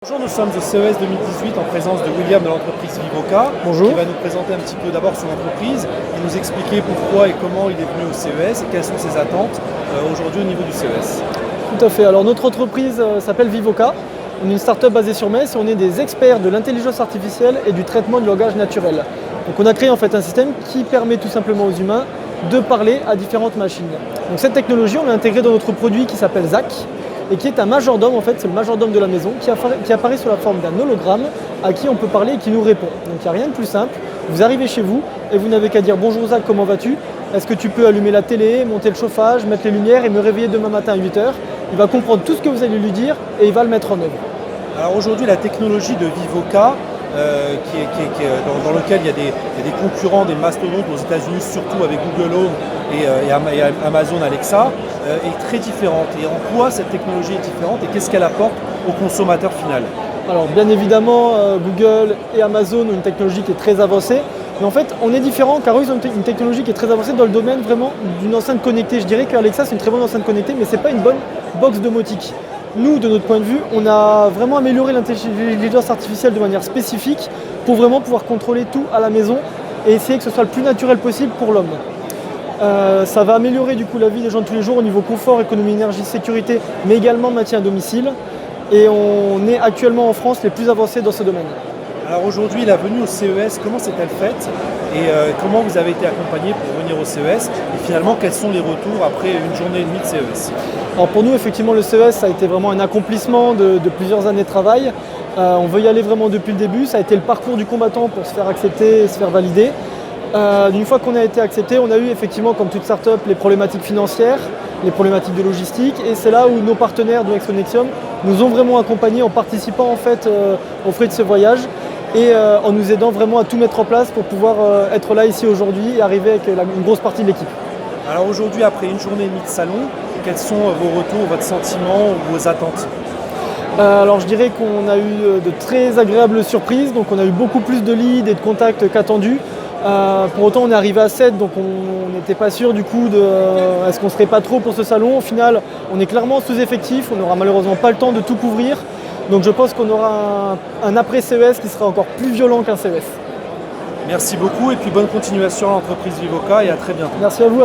Bonjour, nous sommes au CES 2018 en présence de William de l'entreprise Vivoca. Bonjour. Qui va nous présenter un petit peu d'abord son entreprise et nous expliquer pourquoi et comment il est venu au CES et quelles sont ses attentes aujourd'hui au niveau du CES. Tout à fait. Alors notre entreprise s'appelle Vivoca. On est une start-up basée sur Metz et on est des experts de l'intelligence artificielle et du traitement du langage naturel. Donc on a créé en fait un système qui permet tout simplement aux humains de parler à différentes machines. Donc cette technologie, on l'a intégrée dans notre produit qui s'appelle ZAC et qui est un majordome, en fait, c'est le majordome de la maison qui apparaît sous la forme d'un hologramme à qui on peut parler et qui nous répond. Donc il n'y a rien de plus simple. Vous arrivez chez vous et vous n'avez qu'à dire bonjour Zach, comment vas-tu? Est-ce que tu peux allumer la télé, monter le chauffage, mettre les lumières et me réveiller demain matin à 8h? Il va comprendre tout ce que vous allez lui dire et il va le mettre en œuvre. Alors aujourd'hui, la technologie de Vivoca, dans lequel il y a des concurrents, des mastodontes aux États-Unis, surtout avec Google Home et Amazon Alexa, est très différente. Et en quoi cette technologie est différente et qu'est-ce qu'elle apporte au consommateur final? Alors bien évidemment, Google et Amazon ont une technologie qui est très avancée. Mais en fait, on est différent car eux, ils ont une technologie qui est très avancée dans le domaine vraiment d'une enceinte connectée. Je dirais qu'Alexa, c'est une très bonne enceinte connectée, mais ce n'est pas une bonne box domotique. Nous, de notre point de vue, on a vraiment amélioré l'intelligence artificielle de manière spécifique pour vraiment pouvoir contrôler tout à la maison et essayer que ce soit le plus naturel possible pour l'homme. Ça va améliorer du coup la vie des gens de tous les jours au niveau confort, économie, énergie, sécurité, mais également maintien à domicile. Et on est actuellement en France les plus avancés dans ce domaine. Alors aujourd'hui, la venue au CES, comment s'est-elle faite et comment vous avez été accompagné pour venir au CES et finalement quels sont les retours après une journée et demie de CES? Alors pour nous, effectivement, le CES ça a été vraiment un accomplissement de plusieurs années de travail. On veut y aller vraiment depuis le début. Ça a été le parcours du combattant pour se faire accepter et se faire valider. Une fois qu'on a été accepté, on a eu effectivement, comme toute start-up, les problématiques financières, les problématiques de logistique. Et c'est là où nos partenaires de Exonexium nous ont vraiment accompagnés en participant en fait aux frais de ce voyage et en nous aidant vraiment à tout mettre en place pour pouvoir être là ici aujourd'hui et arriver avec une grosse partie de l'équipe. Alors aujourd'hui, après une journée et demie de salon, quels sont vos retours, votre sentiment, vos attentes? Alors je dirais qu'on a eu de très agréables surprises, donc on a eu beaucoup plus de leads et de contacts qu'attendu. Pour autant on est arrivé à 7, donc on n'était pas sûr du coup de est-ce qu'on serait pas trop pour ce salon. Au final on est clairement sous-effectif, on n'aura malheureusement pas le temps de tout couvrir. Donc je pense qu'on aura un après-CES qui sera encore plus violent qu'un CES. Merci beaucoup et puis bonne continuation à l'entreprise Vivoca et à très bientôt. Merci à vous.